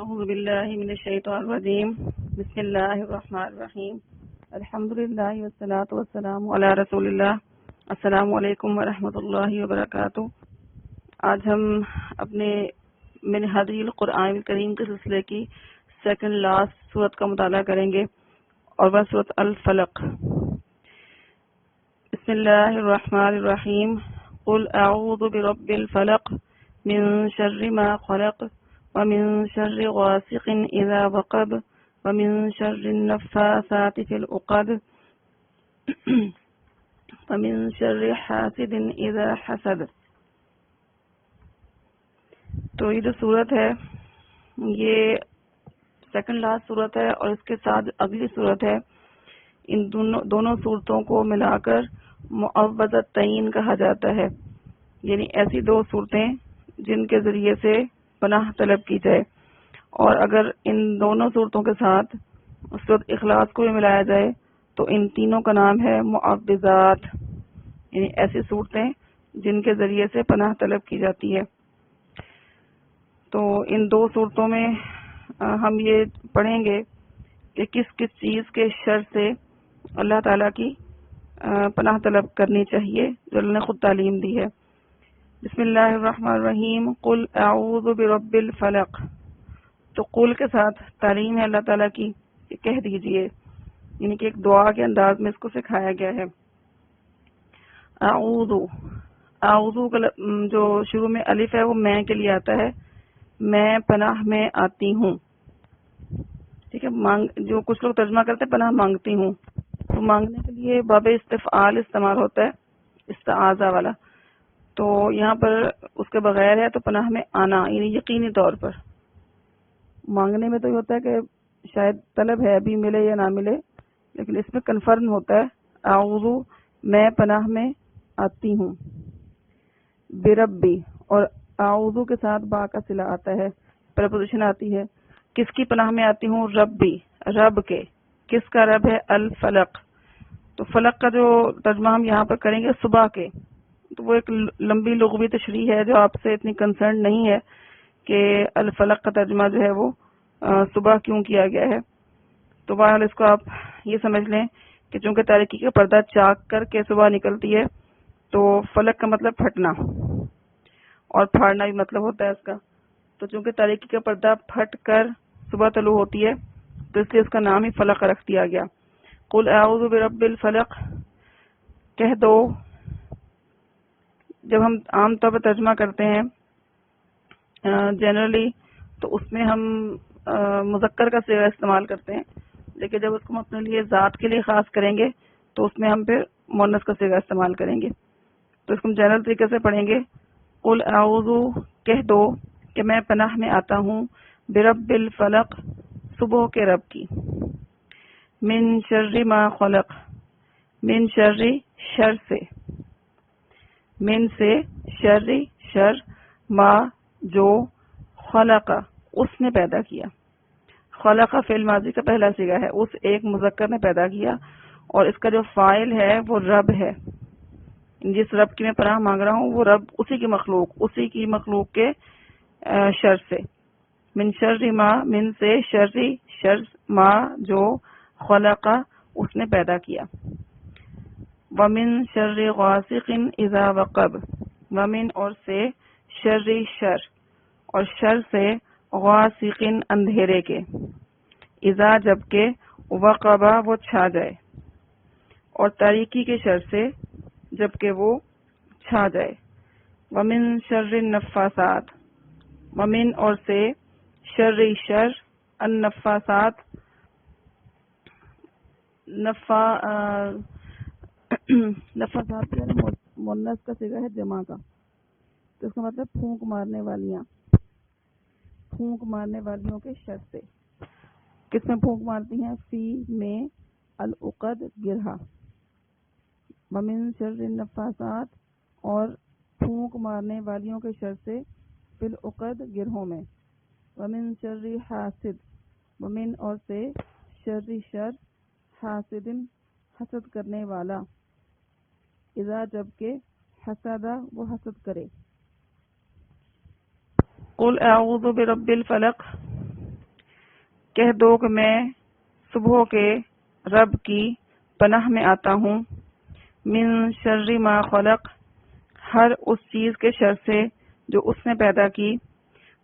اعوذ باللہ من الشیطان الرجیم بسم اللہ الرحمن الرحیم الحمد للہ والصلاۃ والسلام علی رسول اللہ. السلام علیکم ورحمۃ اللہ وبرکاتہ. آج ہم اپنے من ہدی القرآن الکریم کے سلسلے کی سیکنڈ لاسٹ سورت کا مطالعہ کریں گے اور وہ سورت الفلق. بسم اللہ الرحمن الرحیم. قل اعوذ برب الفلق من شر ما خلق ومن شر غاسق اذا وقب ومن شر النفاثات في العقد ومن شر حاسد اذا حسد. تو یہ جو صورت ہے یہ سیکنڈ لاسٹ صورت ہے اور اس کے ساتھ اگلی صورت ہے. ان دونوں صورتوں کو ملا کر معوذتین کہا جاتا ہے، یعنی ایسی دو صورتیں جن کے ذریعے سے پناہ طلب کی جائے. اور اگر ان دونوں صورتوں کے ساتھ سورۃ اخلاص کو بھی ملایا جائے تو ان تینوں کا نام ہے معوذات، یعنی ایسی صورتیں جن کے ذریعے سے پناہ طلب کی جاتی ہے. تو ان دو صورتوں میں ہم یہ پڑھیں گے کہ کس کس چیز کے شر سے اللہ تعالیٰ کی پناہ طلب کرنی چاہیے جو اللہ نے خود تعلیم دی ہے. بسم اللہ الرحمن الرحیم. قل اعوذ برب الفلق. تو قل کے ساتھ تعلیم ہے اللہ تعالیٰ کی کہ کہہ دیجئے، یعنی کہ ایک دعا کے انداز میں اس کو سکھایا گیا ہے. اعوذ کا جو شروع میں الف ہے وہ میں کے لیے آتا ہے، میں پناہ میں آتی ہوں. ٹھیک ہے، جو کچھ لوگ ترجمہ کرتے ہیں پناہ مانگتی ہوں، تو مانگنے کے لیے باب استفعال استعمال ہوتا ہے، استعاذہ والا. تو یہاں پر اس کے بغیر ہے تو پناہ میں آنا، یعنی یقینی طور پر. مانگنے میں تو یہ ہوتا ہے کہ شاید طلب ہے ابھی ملے یا نہ ملے، لیکن اس میں کنفرم ہوتا ہے اعوذ میں پناہ میں آتی ہوں. بربی، اور اعوذ کے ساتھ با کا صلہ آتا ہے، پریپوزیشن آتی ہے. کس کی پناہ میں آتی ہوں؟ ربی، رب کے. کس کا رب ہے؟ الفلق. تو فلق کا جو ترجمہ ہم یہاں پر کریں گے صبح کے، تو وہ ایک لمبی لغوی تشریح ہے جو آپ سے اتنی کنسرن نہیں ہے کہ الفلق کا ترجمہ جو ہے وہ صبح کیوں کیا گیا ہے. تو بہرحال اس کو آپ یہ سمجھ لیں کہ چونکہ تاریکی کا پردہ چاک کر کے صبح نکلتی ہے تو فلق کا مطلب پھٹنا اور پھاڑنا بھی مطلب ہوتا ہے اس کا. تو چونکہ تاریکی کا پردہ پھٹ کر صبح طلوع ہوتی ہے تو اس لیے اس کا نام ہی فلق رکھ دیا گیا. قل اعوذ برب الفلق کہہ دو. جب ہم عام طور پر ترجمہ کرتے ہیں جنرلی تو اس میں ہم مذکر کا صیغہ استعمال کرتے ہیں، لیکن جب اس کو ہم اپنے لیے ذات کے لیے خاص کریں گے تو اس میں ہم پھر مؤنث کا صیغہ استعمال کریں گے. تو اس کو ہم جنرل طریقے سے پڑھیں گے. قل اعوذ کہہ دو کہ میں پناہ میں آتا ہوں برب الفلق صبح کے رب کی. من شر ما خلق، من شر شر سے، من سے، شر شر، ما جو، خلق اس نے پیدا کیا. خلق فعل ماضی کا پہلا صیغہ ہے، اس ایک مذکر نے پیدا کیا اور اس کا جو فاعل ہے وہ رب ہے. جس رب کی میں پناہ مانگ رہا ہوں وہ رب اسی کی مخلوق کے شر سے. من شر ما، من سے، شر شر، ما جو، خلق اس نے پیدا کیا. ومن شر غاسق اذا وقب، ومن اور سے، شر شر اور شر سے، غاسق اندھیرے کے، اذا جب کہ، وقبا وہ چھا جائے، اور تاریکی کے شر سے جب کہ وہ چھا جائے. ومن شر النفاثات، ومن اور سے، شر شر، النفاثات نفاثات مؤنث کا صیغہ ہے جمع کا، تو اس کا مطلب پھونک مارنے والیاں، پھونک مارنے والیوں کے شر سے. کس میں پھونک مارتی ہیں؟ فی میں، العقد گرہا. ومن شر النفاثات اور پھونک مارنے والیوں کے شر سے، فی العقد گرہوں میں. ومن شر حاسد، ومن اور سے، شر شر، حاسد حسد کرنے والا، اذا جب کہ، حسدہ وہ حسد کرے. قل اعوذ برب الفلق کہہ دو کہ میں صبح کے رب کی پناہ میں آتا ہوں، من شر ما خلق، ہر اس چیز کے شر سے جو اس نے پیدا کی،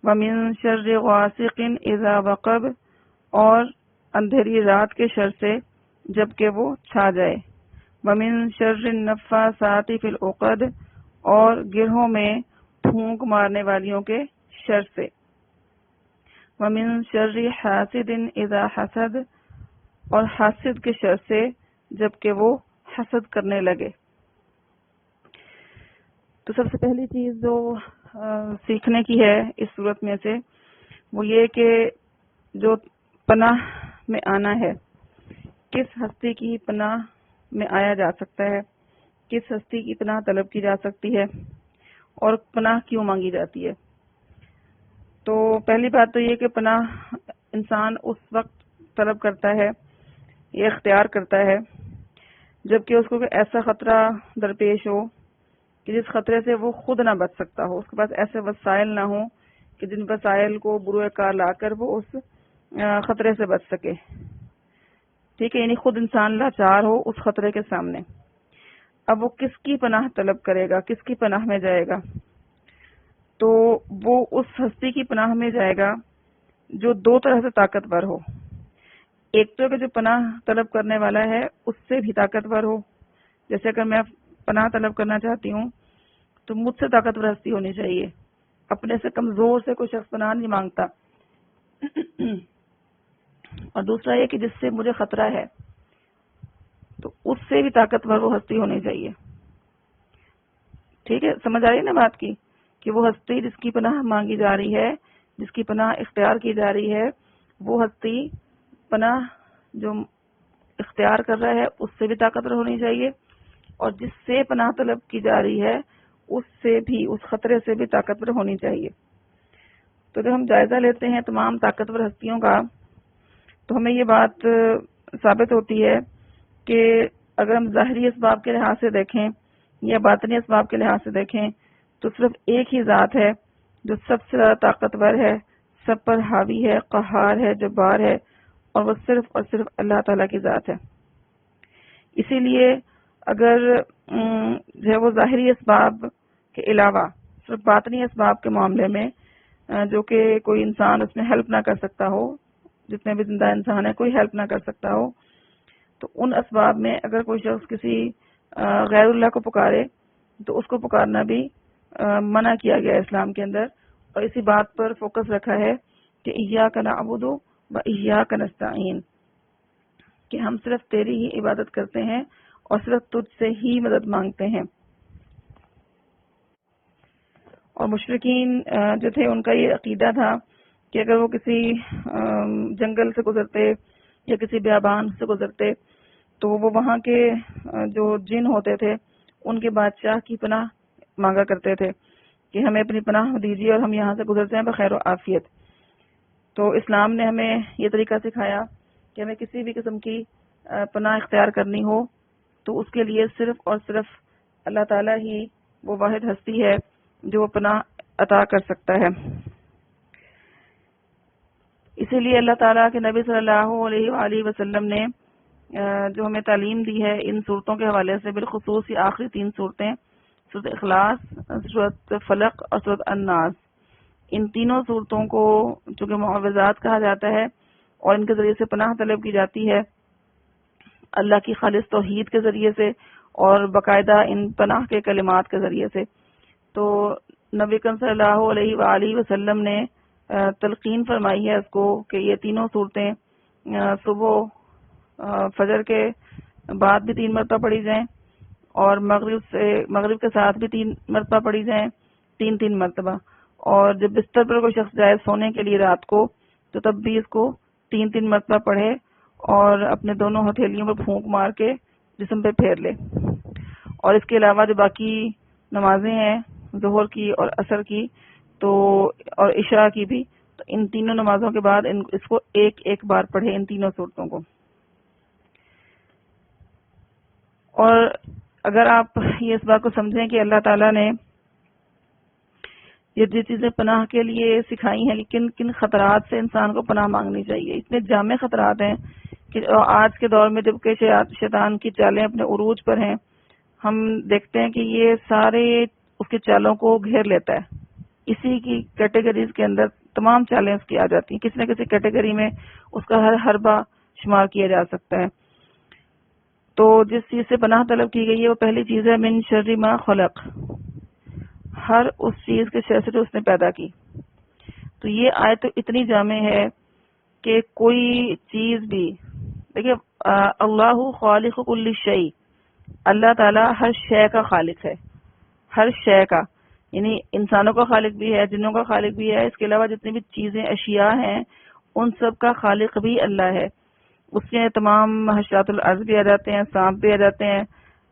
ومن شر غاسق اذا وقب، اور اندھیری رات کے شر سے جب کہ وہ چھا جائے، ومن شر النفاثات فی العقد، اور گرہوں میں پھونک مارنے والیوں کے شر سے، ومن شر حاسد اذا حسد، اور حاسد کے شر سے جب کہ وہ حسد کرنے لگے۔ تو سب سے پہلی چیز جو سیکھنے کی ہے اس صورت میں سے وہ یہ کہ جو پناہ میں آنا ہے، کس ہستی کی پناہ میں آیا جا سکتا ہے، کس ہستی کی پناہ طلب کی جا سکتی ہے، اور پناہ کیوں مانگی جاتی ہے۔ تو پہلی بات تو یہ کہ پناہ انسان اس وقت طلب کرتا ہے یا اختیار کرتا ہے جبکہ اس کو کوئی ایسا خطرہ درپیش ہو کہ جس خطرے سے وہ خود نہ بچ سکتا ہو، اس کے پاس ایسے وسائل نہ ہوں کہ جن وسائل کو بروئے کار لا کر وہ اس خطرے سے بچ سکے، ٹھیک ہے، یعنی خود انسان لاچار ہو اس خطرے کے سامنے۔ اب وہ کس کی پناہ طلب کرے گا، کس کی پناہ میں جائے گا؟ تو وہ اس ہستی کی پناہ میں جائے گا جو دو طرح سے طاقتور ہو۔ ایک تو کہ جو پناہ طلب کرنے والا ہے اس سے بھی طاقتور ہو، جیسے اگر میں پناہ طلب کرنا چاہتی ہوں تو مجھ سے طاقتور ہستی ہونی چاہیے، اپنے سے کمزور سے کوئی شخص پناہ نہیں مانگتا۔ اور دوسرا یہ کہ جس سے مجھے خطرہ ہے تو اس سے بھی طاقتور وہ ہستی ہونی چاہیے، ٹھیک ہے، سمجھ آ رہی ہے نا بات کی کہ وہ ہستی جس کی پناہ مانگی جا رہی ہے، جس کی پناہ اختیار کی جا رہی ہے، وہ ہستی پناہ جو اختیار کر رہا ہے اس سے بھی طاقتور ہونی چاہیے، اور جس سے پناہ طلب کی جا رہی ہے اس سے بھی، اس خطرے سے بھی طاقتور ہونی چاہیے۔ تو جب ہم جائزہ لیتے ہیں تمام طاقتور ہستیوں کا تو ہمیں یہ بات ثابت ہوتی ہے کہ اگر ہم ظاہری اسباب کے لحاظ سے دیکھیں یا باطنی اسباب کے لحاظ سے دیکھیں تو صرف ایک ہی ذات ہے جو سب سے زیادہ طاقتور ہے، سب پر حاوی ہے، قہار ہے، جبار ہے، اور وہ صرف اور صرف اللہ تعالیٰ کی ذات ہے۔ اسی لیے اگر جو ہے وہ ظاہری اسباب کے علاوہ صرف باطنی اسباب کے معاملے میں جو کہ کوئی انسان اس میں ہیلپ نہ کر سکتا ہو، جتنے بھی زندہ انسان ہے کوئی ہیلپ نہ کر سکتا ہو، تو ان اسباب میں اگر کوئی شخص کسی غیر اللہ کو پکارے تو اس کو پکارنا بھی منع کیا گیا اسلام کے اندر، اور اسی بات پر فوکس رکھا ہے کہ ایاک نعبد و ایاک نستعین، کہ ہم صرف تیری ہی عبادت کرتے ہیں اور صرف تجھ سے ہی مدد مانگتے ہیں۔ اور مشرکین جو تھے ان کا یہ عقیدہ تھا کہ اگر وہ کسی جنگل سے گزرتے یا کسی بیابان سے گزرتے تو وہ وہاں کے جو جن ہوتے تھے ان کے بادشاہ کی پناہ مانگا کرتے تھے کہ ہمیں اپنی پناہ دیجیے اور ہم یہاں سے گزرتے ہیں بخیر و عافیت۔ تو اسلام نے ہمیں یہ طریقہ سکھایا کہ ہمیں کسی بھی قسم کی پناہ اختیار کرنی ہو تو اس کے لیے صرف اور صرف اللہ تعالیٰ ہی وہ واحد ہستی ہے جو وہ پناہ عطا کر سکتا ہے۔ اسی لیے اللہ تعالیٰ کے نبی صلی اللہ علیہ وآلہ وسلم نے جو ہمیں تعلیم دی ہے ان صورتوں کے حوالے سے، بالخصوص یہ آخری تین صورتیں، سورۃ اخلاص، سورۃ فلق اور سورۃ الناس، ان تینوں صورتوں کو چونکہ معوذات کہا جاتا ہے اور ان کے ذریعے سے پناہ طلب کی جاتی ہے اللہ کی خالص توحید کے ذریعے سے اور باقاعدہ ان پناہ کے کلمات کے ذریعے سے، تو نبی اکرم صلی اللہ علیہ وآلہ وسلم نے تلقین فرمائی ہے اس کو کہ یہ تینوں صورتیں صبح فجر کے بعد بھی 3 مرتبہ پڑھی جائیں اور مغرب کے ساتھ بھی 3 مرتبہ پڑھی جائیں، 3 مرتبہ، اور جب بستر پر کوئی شخص جائے سونے کے لیے رات کو تو تب بھی اس کو 3 مرتبہ پڑھے اور اپنے دونوں ہتھیلیوں پر پھونک مار کے جسم پہ پھیر لے۔ اور اس کے علاوہ جو باقی نمازیں ہیں ظہر کی اور عصر کی تو اور عشاء کی بھی، تو ان تینوں نمازوں کے بعد اس کو ایک بار پڑھے، ان تینوں صورتوں کو۔ اور اگر آپ یہ اس بات کو سمجھیں کہ اللہ تعالیٰ نے یہ جو چیزیں پناہ کے لیے سکھائی ہیں، لیکن کن خطرات سے انسان کو پناہ مانگنی چاہیے. اتنے جامع خطرات ہیں کہ آج کے دور میں جب کہ شیطان کی چالیں اپنے عروج پر ہیں، ہم دیکھتے ہیں کہ یہ سارے اس کے چالوں کو گھیر لیتا ہے. اسی کی کیٹیگریز کے اندر تمام چالیں اس کی آ جاتی ہیں، کسی نہ کسی کیٹیگری میں اس کا ہر حربہ شمار کیا جا سکتا ہے. تو جس چیز سے پناہ طلب کی گئی ہے وہ پہلی چیز ہے من شر ما خلق، ہر اس چیز کے شر سے جو اس نے پیدا کی. تو یہ آیت تو اتنی جامع ہے کہ کوئی چیز بھی دیکھیے، اللہ خالق کل شیء، اللہ تعالیٰ ہر شے کا خالق ہے، ہر شے کا، یعنی انسانوں کا خالق بھی ہے، جنوں کا خالق بھی ہے، اس کے علاوہ جتنی بھی چیزیں اشیاء ہیں ان سب کا خالق بھی اللہ ہے. اس کے تمام حشرات الارض بھی آ جاتے ہیں، سانپ بھی آ جاتے ہیں،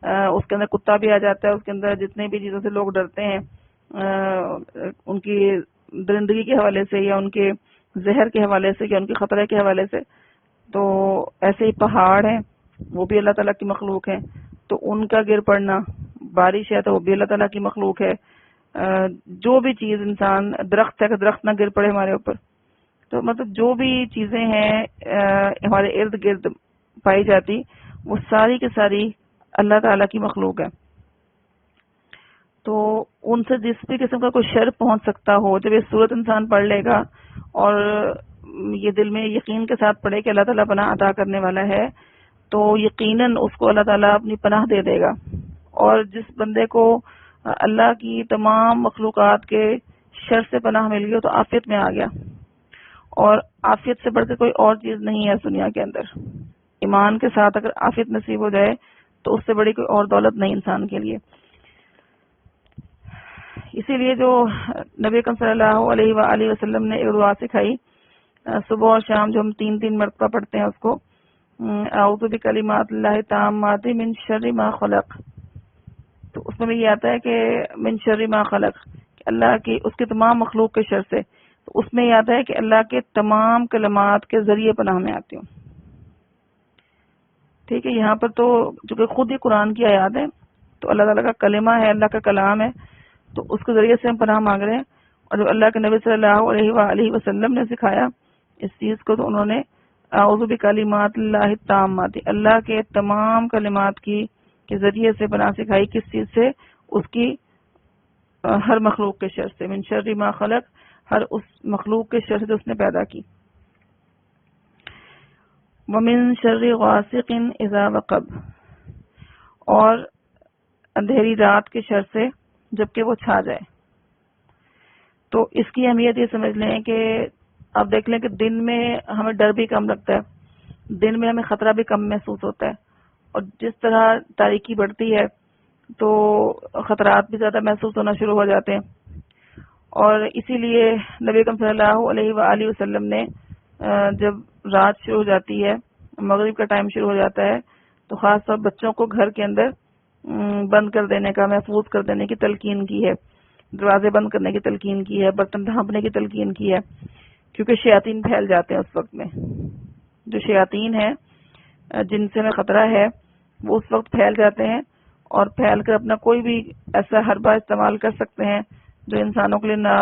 اس کے اندر کتا بھی آ جاتا ہے، اس کے اندر جتنے بھی چیزوں سے لوگ ڈرتے ہیں ان کی درندگی کے حوالے سے یا ان کے زہر کے حوالے سے یا ان کے خطرے کے حوالے سے. تو ایسے ہی پہاڑ ہیں، وہ بھی اللہ تعالیٰ کی مخلوق ہیں، تو ان کا گر پڑنا، بارش ہے تو وہ بھی اللہ تعالیٰ کی مخلوق ہے. جو بھی چیز انسان، درخت ہے کہ درخت نہ گر پڑے ہمارے اوپر، تو مطلب جو بھی چیزیں ہیں ہمارے ارد گرد پائی جاتی وہ ساری کی ساری اللہ تعالیٰ کی مخلوق ہے. تو ان سے جس بھی قسم کا کوئی شر پہنچ سکتا ہو، جب یہ صورت انسان پڑھ لے گا اور یہ دل میں یقین کے ساتھ پڑھے کہ اللہ تعالیٰ پناہ عطا کرنے والا ہے، تو یقیناً اس کو اللہ تعالیٰ اپنی پناہ دے دے گا. اور جس بندے کو اللہ کی تمام مخلوقات کے شر سے پناہ مل گئی تو عافیت میں آ گیا. اور عافیت سے بڑھ کے کوئی اور چیز نہیں ہے اس دنیا کے اندر. ایمان کے ساتھ اگر عافیت نصیب ہو جائے تو اس سے بڑی کوئی اور دولت نہیں انسان کے لیے. اسی لیے جو نبی اکرم صلی اللہ علیہ وآلہ وسلم نے ایک دعا سکھائی صبح اور شام، جو ہم 3 مرتبہ پڑھتے ہیں اس کو، اعوذ بکلمات اللہ التامات من شر ما خلق. تو اس میں یہ آتا ہے کہ من شر ما خلق، اللہ کی اس کے تمام مخلوق کے شر سے. تو اس میں یہ آتا ہے کہ اللہ کے تمام کلمات کے ذریعے پناہ میں آتی ہوں. ٹھیک ہے، یہاں پر تو چونکہ خود ہی قرآن کی آیات ہے، تو اللہ تعالیٰ کا کلمہ ہے، اللہ کا کلام ہے، تو اس کے ذریعے سے ہم پناہ مانگ رہے ہیں. اور جو اللہ کے نبی صلی اللہ علیہ وآلہ وسلم نے سکھایا اس چیز کو، تو انہوں نے اعوذ بکلمات اللہ التامات، اللہ کے تمام کلمات کی کے ذریعے سے پناہ سکھائی. کس چیز سے؟ اس کی ہر مخلوق کے شر سے، من شر ما خلق، ہر اس مخلوق کے شر سے جو اس نے پیدا کی. ومن شر غاسق اذا وقب، اور اندھیری رات کے شر سے جبکہ وہ چھا جائے. تو اس کی اہمیت یہ سمجھ لیں کہ آپ دیکھ لیں کہ دن میں ہمیں ڈر بھی کم لگتا ہے، دن میں ہمیں خطرہ بھی کم محسوس ہوتا ہے، اور جس طرح تاریکی بڑھتی ہے تو خطرات بھی زیادہ محسوس ہونا شروع ہو جاتے ہیں. اور اسی لیے نبی اکرم صلی اللہ علیہ وآلہ وسلم نے جب رات شروع ہو جاتی ہے، مغرب کا ٹائم شروع ہو جاتا ہے، تو خاص طور بچوں کو گھر کے اندر بند کر دینے کا، محفوظ کر دینے کی تلقین کی ہے، دروازے بند کرنے کی تلقین کی ہے، برتن ڈھانپنے کی تلقین کی ہے، کیونکہ شیاطین پھیل جاتے ہیں اس وقت میں. جو شیاطین ہیں جن سے ہمیں خطرہ ہے وہ اس وقت پھیل جاتے ہیں، اور پھیل کر اپنا کوئی بھی ایسا حربہ استعمال کر سکتے ہیں جو انسانوں کے لیے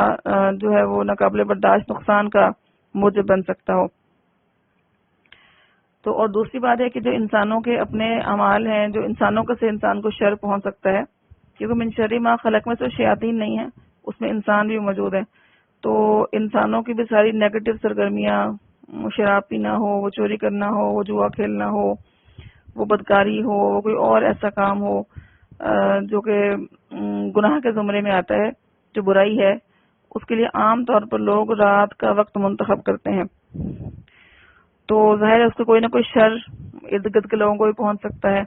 جو ہے وہ ناقابل برداشت نقصان کا موجب بن سکتا ہو. تو اور دوسری بات ہے کہ جو انسانوں کے اپنے اعمال ہیں، جو انسانوں کے سے انسان کو شر پہنچ سکتا ہے، کیونکہ من شر ما خلق میں صرف شیاطین نہیں ہے، اس میں انسان بھی موجود ہے. تو انسانوں کی بھی ساری نیگیٹو سرگرمیاں، شراب پینا ہو، وہ چوری کرنا ہو، وہ جوا کھیلنا ہو، وہ بدکاری ہو، وہ کوئی اور ایسا کام ہو جو کہ گناہ کے زمرے میں آتا ہے، جو برائی ہے، اس کے لیے عام طور پر لوگ رات کا وقت منتخب کرتے ہیں. تو ظاہر ہے اس کو کوئی نہ کوئی شر ارد گرد کے لوگوں کو بھی پہنچ سکتا ہے.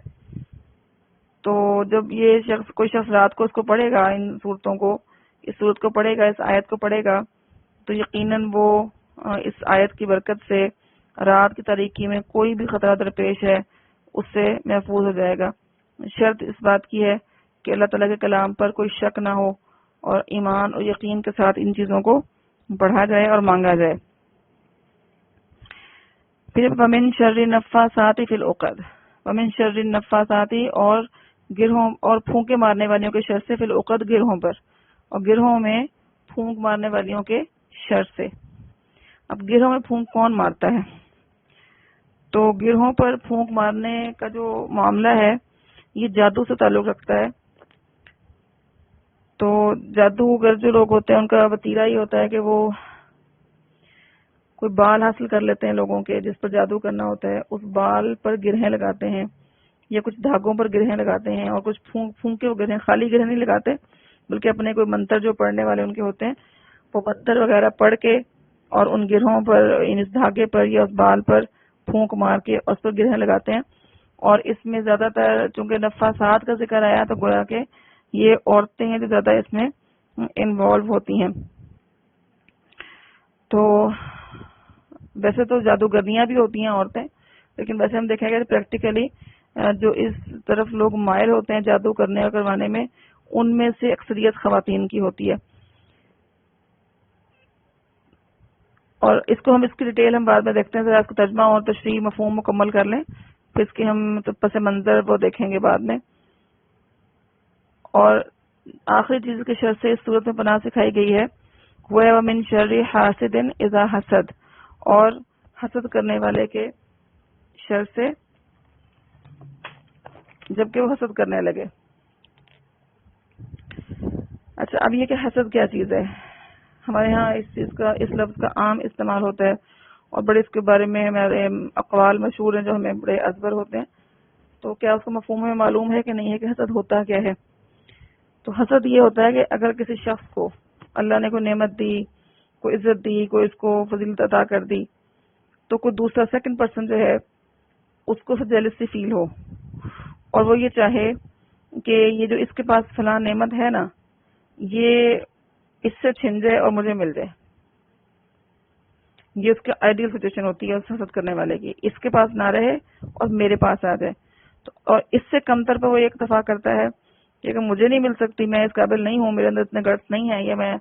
تو جب یہ شخص کوئی شخص رات کو اس کو پڑھے گا، ان صورتوں کو، اس صورت کو پڑھے گا، اس آیت کو پڑھے گا، تو یقیناً وہ اس آیت کی برکت سے رات کی تاریکی میں کوئی بھی خطرہ درپیش ہے اس سے محفوظ ہو جائے گا. شرط اس بات کی ہے کہ اللہ تعالیٰ کے کلام پر کوئی شک نہ ہو اور ایمان اور یقین کے ساتھ ان چیزوں کو پڑھا جائے اور مانگا جائے. پھر ومن شر النفاثات فی العقد، ومن شر النفاثات، اور گرہوں اور پھونکے مارنے والوں کے شر سے، فی العقد گرہوں پر، اور گرہوں میں پھونک مارنے والیوں کے شر سے. اب گرہوں میں پھونک کون مارتا ہے؟ تو گرہوں پر پھونک مارنے کا جو معاملہ ہے یہ جادو سے تعلق رکھتا ہے. تو جادوگر جو لوگ ہوتے ہیں ان کا وتیرہ یہ ہوتا ہے کہ وہ کوئی بال حاصل کر لیتے ہیں لوگوں کے جس پر جادو کرنا ہوتا ہے، اس بال پر گرہیں لگاتے ہیں یا کچھ دھاگوں پر گرہیں لگاتے ہیں، اور کچھ پھونک کے وہ گرہیں، خالی گرہیں نہیں لگاتے بلکہ اپنے کوئی منتر جو پڑھنے والے ان کے ہوتے ہیں وہ منتر وغیرہ پڑھ کے اور ان گرہوں پر، اس دھاگے پر یا اس بال پر پھونک مار کے اس پر گرہیں لگاتے ہیں. اور اس میں زیادہ تر چونکہ نفاسات کا ذکر آیا تو گویا کہ یہ عورتیں ہیں جو زیادہ اس میں انوالو ہوتی ہیں. تو ویسے تو جادوگرنیاں بھی ہوتی ہیں عورتیں، لیکن ویسے ہم دیکھیں گے پریکٹیکلی جو اس طرف لوگ مائل ہوتے ہیں جادو کرنے اور کروانے میں، ان میں سے اکثریت خواتین کی ہوتی ہے. اور اس کو اس کی ڈیٹیل ہم بعد میں دیکھتے ہیں، ذرا اس کو ترجمہ اور تشریح مفہوم مکمل کر لیں، پھر اس کی ہم پس منظر وہ دیکھیں گے بعد میں. اور آخری چیز کے شر سے اس صورت میں پناہ سکھائی گئی ہے وہ ہے وَمِن شَرِّ حَاسِدٍ اِذَا حَسَدَ، اور حسد کرنے والے کے شر سے جبکہ وہ حسد کرنے لگے. اچھا، اب یہ کہ حسد کیا چیز ہے؟ ہمارے ہاں اس چیز کا، اس لفظ کا عام استعمال ہوتا ہے اور بڑے اس کے بارے میں ہمارے اقوال مشہور ہیں جو ہمیں بڑے ازبر ہوتے ہیں. تو کیا اس کا مفہوم ہمیں معلوم ہے کہ نہیں ہے کہ حسد ہوتا کیا ہے؟ تو حسد یہ ہوتا ہے کہ اگر کسی شخص کو اللہ نے کوئی نعمت دی، کوئی عزت دی، کوئی اس کو فضیلت عطا کر دی، تو کوئی دوسرا سیکنڈ پرسن جو ہے اس کو جیلسی فیل ہو اور وہ یہ چاہے کہ یہ جو اس کے پاس فلاں نعمت ہے نا یہ اس سے چھن جائے اور مجھے مل جائے. یہ اس کی آئیڈیل سچویشن ہوتی ہے اس حسد کرنے والے کی، اس کے پاس نہ رہے اور میرے پاس آ جائے. تو اور اس سے کمتر پر وہ ایک اتفاق کرتا ہے کہ اگر مجھے نہیں مل سکتی، میں اس قابل نہیں ہوں، میرے اندر اتنے گٹس نہیں ہیں یا میں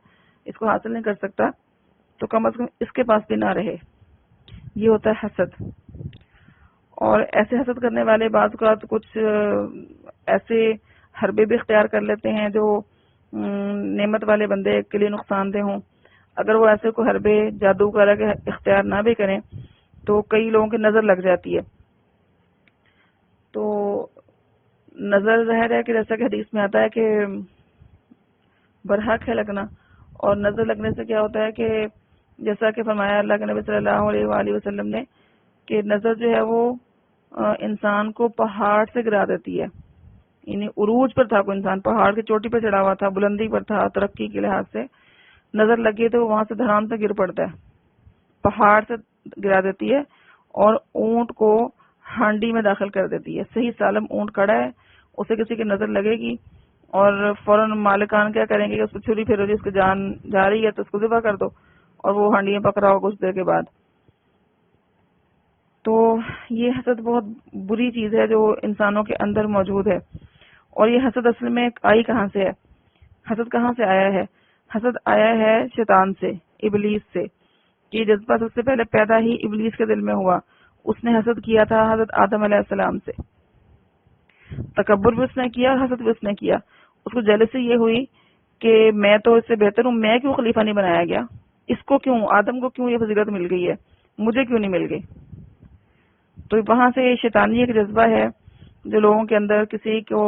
اس کو حاصل نہیں کر سکتا، تو کم از کم اس کے پاس بھی نہ رہے. یہ ہوتا ہے حسد. اور ایسے حسد کرنے والے بعض اوقات کچھ ایسے حربے بھی اختیار کر لیتے ہیں جو نعمت والے بندے کے لیے نقصان دہ ہوں. اگر وہ ایسے کو حربے جادو وغیرہ کے اختیار نہ بھی کریں تو کئی لوگوں کی نظر لگ جاتی ہے. تو نظر ظاہر ہے کہ جیسا کہ حدیث میں آتا ہے کہ برحق ہے لگنا، اور نظر لگنے سے کیا ہوتا ہے کہ جیسا کہ فرمایا اللہ کے نبی صلی اللہ علیہ وآلہ وسلم نے کہ نظر جو ہے وہ انسان کو پہاڑ سے گرا دیتی ہے. یعنی عروج پر تھا کوئی انسان، پہاڑ کی چوٹی پر چڑھا ہوا تھا، بلندی پر تھا، ترقی کے لحاظ سے نظر لگی تو وہاں سے دھڑام سے گر پڑتا ہے، پہاڑ سے گرا دیتی ہے اور اونٹ کو ہانڈی میں داخل کر دیتی ہے. صحیح سالم اونٹ کھڑا ہے، اسے کسی کی نظر لگے گی اور فوراً مالکان کیا کریں گے کہ اس کو چھری پھیرو، جس کی جان جا رہی ہے تو اس کو ذبح کر دو، اور وہ ہانڈی میں پکڑا ہو کچھ دیر کے بعد. تو یہ حسد بہت بری چیز ہے جو انسانوں کے اندر موجود ہے. اور یہ حسد اصل میں آئی کہاں سے ہے؟ حسد کہاں سے آیا ہے؟ حسد آیا ہے شیطان سے، ابلیس سے. یہ جذبہ سب سے پہلے پیدا ہی ابلیس کے دل میں ہوا. اس نے حسد کیا تھا حضرت آدم علیہ السلام سے. تکبر بھی اس نے کیا اور حسد بھی اس نے کیا. اس کو جیلسی یہ ہوئی کہ میں تو اس سے بہتر ہوں، میں کیوں خلیفہ نہیں بنایا گیا، اس کو کیوں، آدم کو کیوں یہ فضیلت مل گئی ہے، مجھے کیوں نہیں مل گئی. تو وہاں سے شیطانی ایک جذبہ ہے جو لوگوں کے اندر کسی کو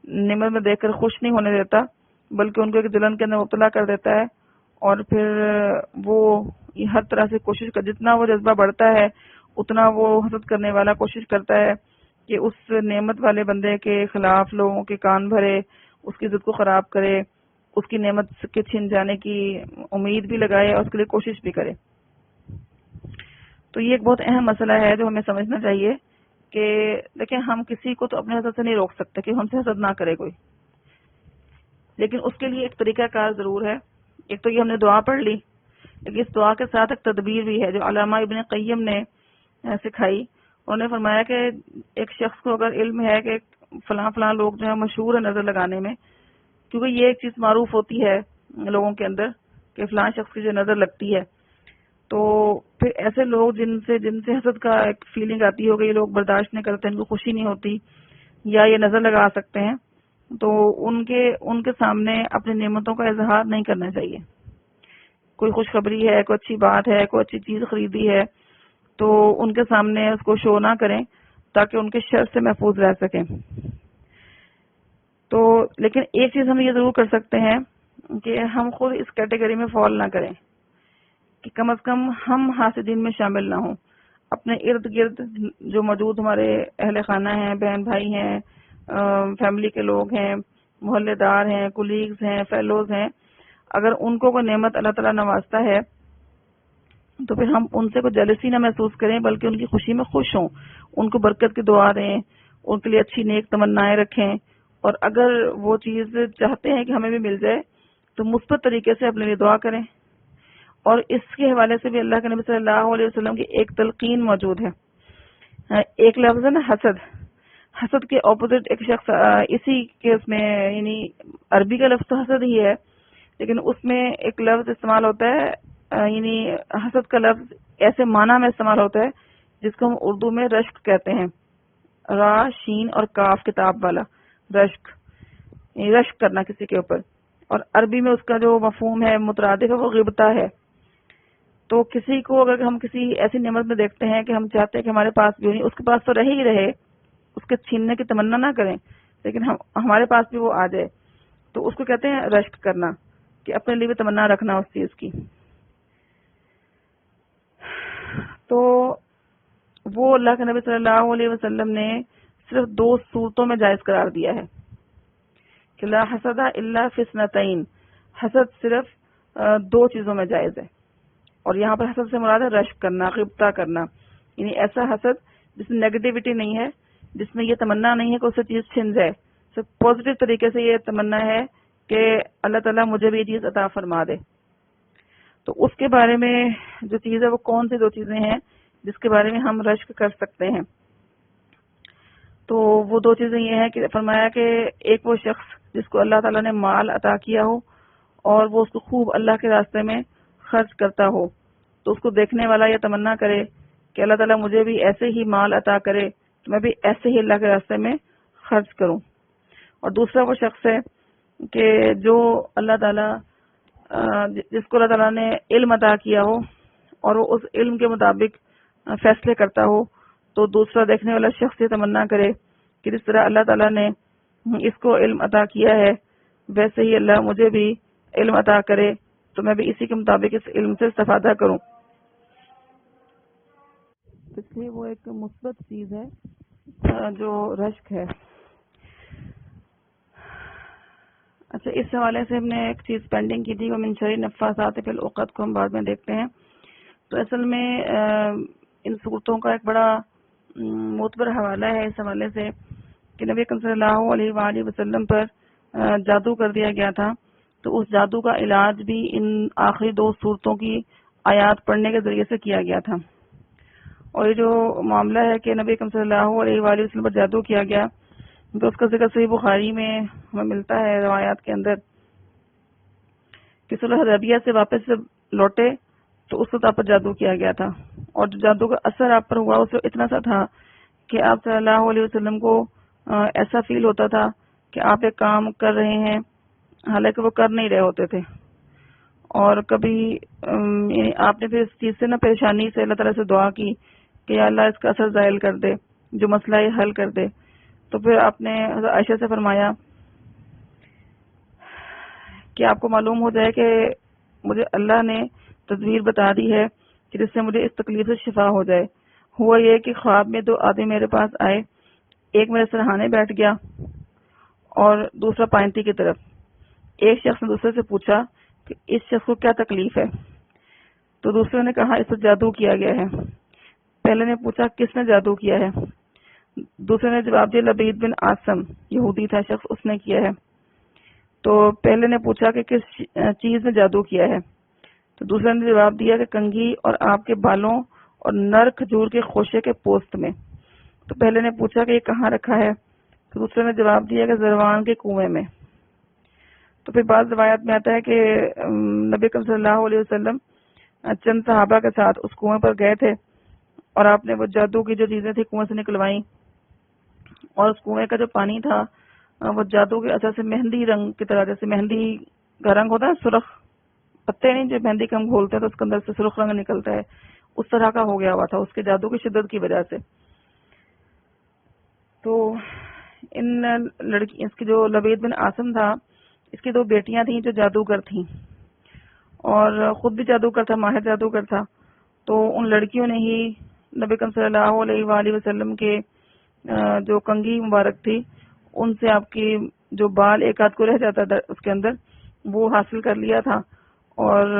نعمت میں دیکھ کر خوش نہیں ہونے دیتا، بلکہ ان کو ایک جلن کے اندر مبتلا کر دیتا ہے. اور پھر وہ ہر طرح سے کوشش کر، جتنا وہ جذبہ بڑھتا ہے اتنا وہ حسد کرنے والا کوشش کرتا ہے کہ اس نعمت والے بندے کے خلاف لوگوں کے کان بھرے، اس کی عزت کو خراب کرے، اس کی نعمت کے چھن جانے کی امید بھی لگائے اور اس کے لیے کوشش بھی کرے. تو یہ ایک بہت اہم مسئلہ ہے جو ہمیں سمجھنا چاہیے کہ دیکھیں ہم کسی کو تو اپنے حسد سے نہیں روک سکتے کہ ہم سے حسد نہ کرے کوئی، لیکن اس کے لیے ایک طریقہ کار ضرور ہے. ایک تو یہ ہم نے دعا پڑھ لی، لیکن اس دعا کے ساتھ ایک تدبیر بھی ہے جو علامہ ابن قیم نے سکھائی. انہوں نے فرمایا کہ ایک شخص کو اگر علم ہے کہ فلاں فلاں لوگ جو ہے مشہور ہے نظر لگانے میں، کیونکہ یہ ایک چیز معروف ہوتی ہے لوگوں کے اندر کہ فلاں شخص کی جو نظر لگتی ہے، تو پھر ایسے لوگ جن سے حسد کا ایک فیلنگ آتی ہوگی، یہ لوگ برداشت نہیں کرتے، ان کو خوشی نہیں ہوتی یا یہ نظر لگا سکتے ہیں، تو ان کے سامنے اپنی نعمتوں کا اظہار نہیں کرنا چاہیے. کوئی خوشخبری ہے، کوئی اچھی بات ہے، کوئی اچھی چیز خریدی ہے، تو ان کے سامنے اس کو شو نہ کریں تاکہ ان کے شر سے محفوظ رہ سکیں۔ تو لیکن ایک چیز ہم یہ ضرور کر سکتے ہیں کہ ہم خود اس کیٹیگری میں فال نہ کریں کہ کم از کم ہم حاسدین میں شامل نہ ہوں۔ اپنے ارد گرد جو موجود ہمارے اہل خانہ ہیں، بہن بھائی ہیں، فیملی کے لوگ ہیں، محلے دار ہیں، کولیگز ہیں، فیلوز ہیں، اگر ان کو کوئی نعمت اللہ تعالیٰ نوازتا ہے تو پھر ہم ان سے کوئی جیلسی نہ محسوس کریں، بلکہ ان کی خوشی میں خوش ہوں، ان کو برکت کی دعا دیں، ان کے لیے اچھی نیک تمنائیں رکھیں، اور اگر وہ چیز چاہتے ہیں کہ ہمیں بھی مل جائے تو مثبت طریقے سے اپنے لیے دعا کریں۔ اور اس کے حوالے سے بھی اللہ کے نبی صلی اللہ علیہ وسلم کی ایک تلقین موجود ہے۔ ایک لفظ ہے نا حسد، حسد کے اپوزٹ ایک شخص اسی کیس میں، یعنی عربی کا لفظ تو حسد ہی ہے، لیکن اس میں ایک لفظ استعمال ہوتا ہے، یعنی حسد کا لفظ ایسے معنی میں استعمال ہوتا ہے جس کو ہم اردو میں رشک کہتے ہیں، را شین اور کاف کتاب والا رشک، یعنی رشک کرنا کسی کے اوپر، اور عربی میں اس کا جو مفہوم ہے مترادف ہے وہ غبطہ ہے۔ تو کسی کو اگر ہم کسی ایسی نعمت میں دیکھتے ہیں کہ ہم چاہتے ہیں کہ ہمارے پاس بھی ہو، اس کے پاس تو رہ ہی رہے، اس کے چھیننے کی تمنا نہ کریں، لیکن ہمارے پاس بھی وہ آ جائے، تو اس کو کہتے ہیں رشک کرنا، کہ اپنے لیے بھی تمنا رکھنا اس چیز کی۔ تو وہ اللہ کے نبی صلی اللہ علیہ وسلم نے صرف 2 صورتوں میں جائز قرار دیا ہے کہ لا حسد الا فی اثنتین، حسد صرف 2 چیزوں میں جائز ہے، اور یہاں پر حسد سے مراد ہے رشک کرنا، غبطہ کرنا، یعنی ایسا حسد جس میں نیگیٹیوٹی نہیں ہے، جس میں یہ تمنا نہیں ہے کہ اسے چیز چھن جائے، صرف پازیٹیو طریقے سے یہ تمنا ہے کہ اللہ تعالیٰ مجھے بھی یہ چیز عطا فرما دے۔ تو اس کے بارے میں جو چیز ہے وہ کون سی 2 چیزیں ہیں جس کے بارے میں ہم رشک کر سکتے ہیں؟ تو وہ 2 چیزیں یہ ہیں کہ فرمایا کہ ایک وہ شخص جس کو اللہ تعالیٰ نے مال عطا کیا ہو اور وہ اس کو خوب اللہ کے راستے میں خرچ کرتا ہو، تو اس کو دیکھنے والا یہ تمنا کرے کہ اللہ تعالیٰ مجھے بھی ایسے ہی مال عطا کرے تو میں بھی ایسے ہی اللہ کے راستے میں خرچ کروں۔ اور دوسرا وہ شخص ہے کہ جو اللہ تعالیٰ جس کو اللہ تعالیٰ نے علم عطا کیا ہو اور وہ اس علم کے مطابق فیصلے کرتا ہو، تو دوسرا دیکھنے والا شخص یہ تمنا کرے کہ جس طرح اللہ تعالیٰ نے اس کو علم عطا کیا ہے ویسے ہی اللہ مجھے بھی علم عطا کرے تو میں بھی اسی کے مطابق اس علم سے استفادہ کروں۔ اس لیے وہ ایک مثبت چیز ہے جو رشک ہے۔ اچھا، اس حوالے سے ہم نے ایک چیز پینڈنگ کی تھی، وہ من شر النفاثات فی العقد کو ہم بعد میں دیکھتے ہیں۔ تو اصل میں ان صورتوں کا ایک بڑا معتبر حوالہ ہے اس حوالے سے کہ نبی اکرم صلی اللہ علیہ وآلہ وسلم پر جادو کر دیا گیا تھا، تو اس جادو کا علاج بھی ان آخری 2 صورتوں کی آیات پڑھنے کے ذریعے سے کیا گیا تھا۔ اور یہ جو معاملہ ہے کہ نبی اکرم صلی اللہ علیہ وآلہ وسلم پر جادو کیا گیا، تو اس کا ذکر صحیح بخاری میں ہمیں ملتا ہے روایات کے اندر کہ صلح حدیبیہ سے واپس جب لوٹے تو اس وقت آپ پر جادو کیا گیا تھا، اور جو جادو کا اثر آپ پر ہوا اس اتنا سا تھا کہ آپ صلی اللہ علیہ وسلم کو ایسا فیل ہوتا تھا کہ آپ ایک کام کر رہے ہیں حالانکہ وہ کر نہیں رہے ہوتے تھے، اور کبھی یعنی آپ نے پھر اس چیز سے پریشانی سے اللہ تعالیٰ سے دعا کی کہ یا اللہ اس کا اثر زائل کر دے، جو مسئلہ ہے حل کر دے۔ تو پھر آپ نے حضرت عائشہ سے فرمایا کہ آپ کو معلوم ہو جائے کہ مجھے اللہ نے تدبیر بتا دی ہے کہ جس سے مجھے اس تکلیف سے شفا ہو جائے۔ ہوا یہ کہ خواب میں 2 آدمی میرے پاس آئے، ایک میرے سرہانے بیٹھ گیا اور دوسرا پائنتی کی طرف۔ ایک شخص نے دوسرے سے پوچھا کہ اس شخص کو کیا تکلیف ہے، تو دوسرے نے کہا اس پر جادو کیا گیا ہے۔ پہلے نے پوچھا کس نے جادو کیا ہے، دوسرے نے جواب دیا لبید بن عاصم، یہودی تھا شخص، اس نے کیا ہے۔ تو پہلے نے پوچھا کہ کس چیز نے جادو کیا ہے، تو دوسرے نے جواب دیا کہ کنگھی اور آپ کے بالوں اور نر کھجور کے خوشے کے پوست میں۔ تو پہلے نے پوچھا کہ یہ کہاں رکھا ہے، تو دوسرے نے جواب دیا کہ زروان کے کنویں میں۔ تو پھر بعض روایات میں آتا ہے کہ نبی اکرم صلی اللہ علیہ وسلم چند صحابہ کے ساتھ اس کنویں پر گئے تھے اور آپ نے وہ جادو کی جو چیزیں تھیں کنویں سے نکلوائیں، اور اس کنویں کا جو پانی تھا وہ جادو کے اثر سے مہندی رنگ کی طرح، جیسے مہندی کا رنگ ہوتا ہے سرخ پتے نہیں جو مہندی کا ہم گھولتے ہیں تو اس کے اندر سے سرخ رنگ نکلتا ہے، اس طرح کا ہو گیا ہوا تھا اس کے جادو کی شدت کی وجہ سے. تو اس کی جو لبید بن عاصم تھا، اس کی 2 بیٹیاں تھیں جو جادوگر تھیں اور خود بھی جادوگر تھا، ماہر جادوگر تھا. تو ان لڑکیوں نے ہی نبی کریم صلی اللہ علیہ وآلہ وسلم کے جو کنگھی مبارک تھی ان سے آپ کی جو بال ایک آدھ کو رہ جاتا تھا اس کے اندر، وہ حاصل کر لیا تھا اور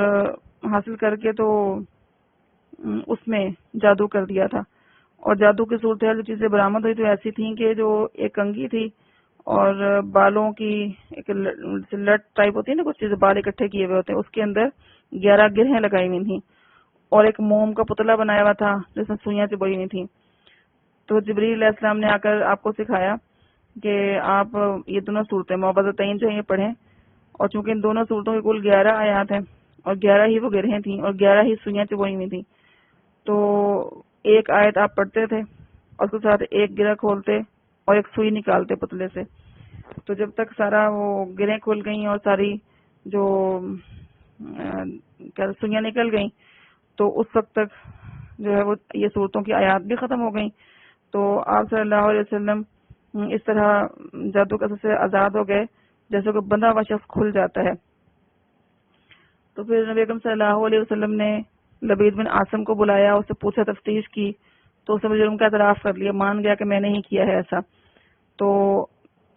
حاصل کر کے تو اس میں جادو کر دیا تھا. اور جادو کی صورتحال جو چیزیں برآمد ہوئی تو ایسی تھیں کہ جو ایک کنگھی تھی اور بالوں کی ایک لٹ ٹائپ ہوتی ہے نا، کچھ چیزیں بال اکٹھے کیے ہوئے ہوتے ہیں، اس کے اندر 11 گرہیں لگائی ہوئی تھیں اور ایک موم کا پتلا بنایا ہوا تھا جس میں سوئیاں چبھائی ہوئی تھیں. تو جبریل علیہ السلام نے آ کر آپ کو سکھایا کہ آپ یہ دونوں صورتیں معوذتین جو ہیں یہ پڑھیں، اور چونکہ ان دونوں صورتوں کے کل 11 آیات ہیں اور 11 ہی وہ گرہیں تھیں اور 11 ہی سوئیاں چبھائی ہوئی تھیں، تو ایک آیت آپ پڑھتے تھے اور اس کے ساتھ ایک گرہ کھولتے اور ایک سوئی نکالتے پتلے سے. تو جب تک سارا وہ گرہیں کھل گئیں اور ساری جو سوئیاں نکل گئیں تو اس وقت تک جو ہے وہ یہ صورتوں کی آیات بھی ختم ہو گئیں. تو آپ صلی اللہ علیہ وسلم اس طرح جادو کے اثر سے آزاد ہو گئے جیسے کہ بندہ ہوا شخص کھل جاتا ہے. تو پھر نبی اکرم صلی اللہ علیہ وسلم نے لبید بن عاصم کو بلایا، اس سے پوچھا، تفتیش کی تو اس نے جرم کا اعتراف کر لیا، مان گیا کہ میں نے ہی کیا ہے ایسا. تو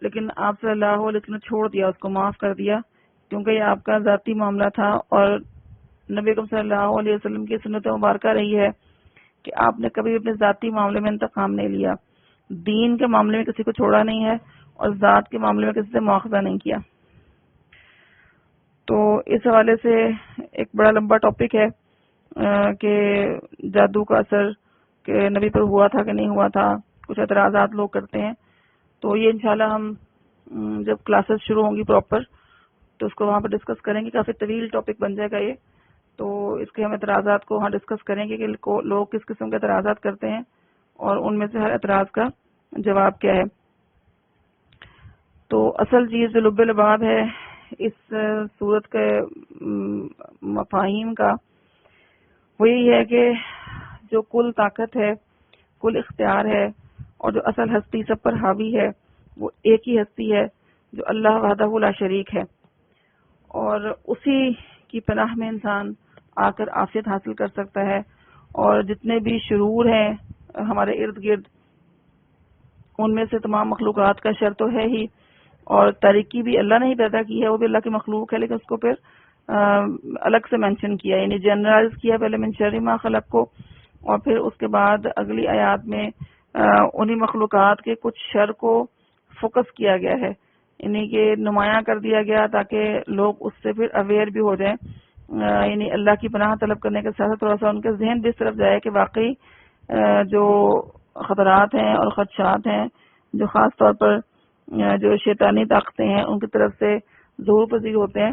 لیکن آپ صلی اللہ علیہ وسلم نے چھوڑ دیا، اس کو معاف کر دیا کیونکہ یہ آپ کا ذاتی معاملہ تھا اور نبی اکرم صلی اللہ علیہ وسلم کی سنت مبارکہ رہی ہے کہ آپ نے کبھی اپنے ذاتی معاملے میں انتقام نہیں لیا، دین کے معاملے میں کسی کو چھوڑا نہیں ہے اور ذات کے معاملے میں کسی سے مواخذہ نہیں کیا. تو اس حوالے سے ایک بڑا لمبا ٹاپک ہے کہ جادو کا اثر کہ نبی پر ہوا تھا کہ نہیں ہوا تھا، کچھ اعتراضات لوگ کرتے ہیں. تو یہ انشاءاللہ ہم جب کلاسز شروع ہوں گی پراپر تو اس کو وہاں پر ڈسکس کریں گے. کافی طویل ٹاپک بن جائے گا یہ، تو اس کے ہم اعتراضات کو وہاں ڈسکس کریں گے کہ لوگ کس قسم کے اعتراضات کرتے ہیں اور ان میں سے ہر اعتراض کا جواب کیا ہے. تو اصل چیز جو لب لباب ہے اس صورت کے مفاہیم کا وہ یہی ہے کہ جو کل طاقت ہے، کل اختیار ہے اور جو اصل ہستی سب پر حاوی ہے وہ ایک ہی ہستی ہے جو اللہ وحدہ لا شریک ہے، اور اسی کی پناہ میں انسان آ کر عافیت حاصل کر سکتا ہے. اور جتنے بھی شرور ہیں ہمارے ارد گرد ان میں سے تمام مخلوقات کا شر تو ہے ہی، اور تاریکی بھی اللہ نے ہی پیدا کی ہے، وہ بھی اللہ کی مخلوق ہے، لیکن اس کو پھر الگ سے مینشن کیا، یعنی جنرلائز کیا پہلے من شر ما خلق کو، اور پھر اس کے بعد اگلی آیات میں انہی مخلوقات کے کچھ شر کو فوکس کیا گیا ہے، یعنی کہ نمایاں کر دیا گیا تاکہ لوگ اس سے پھر اویئر بھی ہو جائیں. یعنی اللہ کی پناہ طلب کرنے کے ساتھ تھوڑا سا ان کے ذہن بھی اس طرف جائے کہ واقعی جو خطرات ہیں اور خدشات ہیں جو خاص طور پر جو شیطانی طاقتیں ہیں ان کی طرف سے ظہور پذیر ہوتے ہیں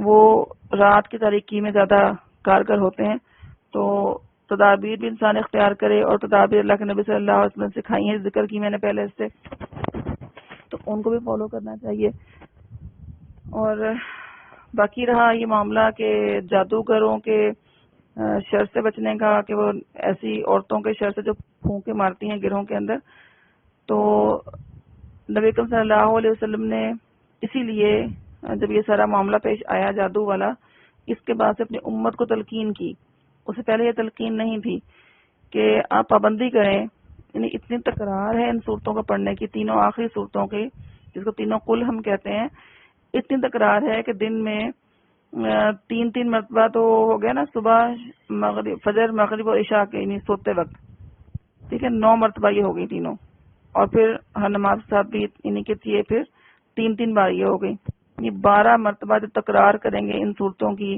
وہ رات کی تاریکی میں زیادہ کارگر ہوتے ہیں. تو تدابیر بھی انسان اختیار کرے، اور تدابیر اللہ کے نبی صلی اللہ علیہ وسلم نے سکھائی ہیں، ذکر کی میں نے پہلے اس سے، تو ان کو بھی فالو کرنا چاہیے. اور باقی رہا یہ معاملہ کہ جادوگروں کے شر سے بچنے کا، کہ وہ ایسی عورتوں کے شر سے جو پھونکے مارتی ہیں گروہوں کے اندر، تو نبی اکرم صلی اللہ علیہ وسلم نے اسی لیے جب یہ سارا معاملہ پیش آیا جادو والا، اس کے بعد سے اپنی امت کو تلقین کی. اس سے پہلے یہ تلقین نہیں تھی کہ آپ پابندی کریں، یعنی اتنی تکرار ہے ان صورتوں کو پڑھنے کی، تینوں آخری صورتوں کی جس کو تینوں قل ہم کہتے ہیں، اتنی تکرار ہے کہ دن میں 3 مرتبہ تو ہو گیا نا، صبح مغرب فجر مغرب اور عشاء کے، یعنی سوتے وقت، ٹھیک ہے، 9 مرتبہ یہ ہو گئی تینوں، اور پھر ہر نماز کے ساتھ بھی یعنی کہ یہ پھر 3 بار یہ ہو گئی، یعنی 12 مرتبہ جب تکرار کریں گے ان صورتوں کی،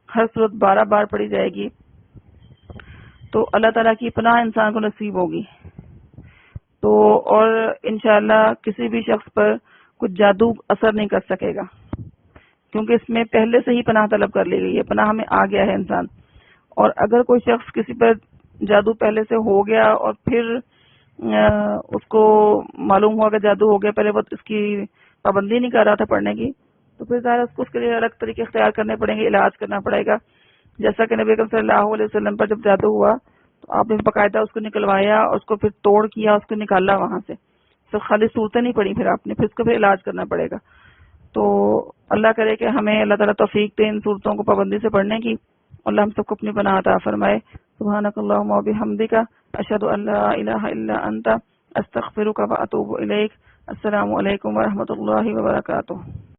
ہر صورت 12 بار پڑھی جائے گی تو اللہ تعالیٰ کی پناہ انسان کو نصیب ہوگی. تو اور انشاءاللہ کسی بھی شخص پر کچھ جادو اثر نہیں کر سکے گا کیونکہ اس میں پہلے سے ہی پناہ طلب کر لی گئی ہے، پناہ میں آ گیا ہے انسان. اور اگر کوئی شخص کسی پر جادو پہلے سے ہو گیا اور پھر اس کو معلوم ہوا کہ جادو ہو گیا، پہلے وہ اس کی پابندی نہیں کر رہا تھا پڑھنے کی، تو پھر ظاہر اس کو اس کے لیے الگ طریقے اختیار کرنے پڑیں گے، علاج کرنا پڑے گا. جیسا کہ نبی اکرم صلی اللہ علیہ وسلم پر جب جادو ہوا تو آپ نے باقاعدہ اس کو نکلوایا اور اس کو پھر توڑ کیا، اس کو نکالا وہاں سے. صرف خالی صورتیں نہیں پڑی، پھر آپ نے پھر اس کو پھر علاج کرنا پڑے گا. تو اللہ کرے کہ ہمیں اللہ تعالیٰ توفیق دے ان صورتوں کو پابندی سے پڑھنے کی. اللہ ہم سب کو اپنی پناہ عطا فرمائے. سبحانک اللہم و بحمدک، اشہد ان لا الہ الا انت، استغفرک و اتوب الیک. السلام علیکم ورحمۃ اللہ وبرکاتہ.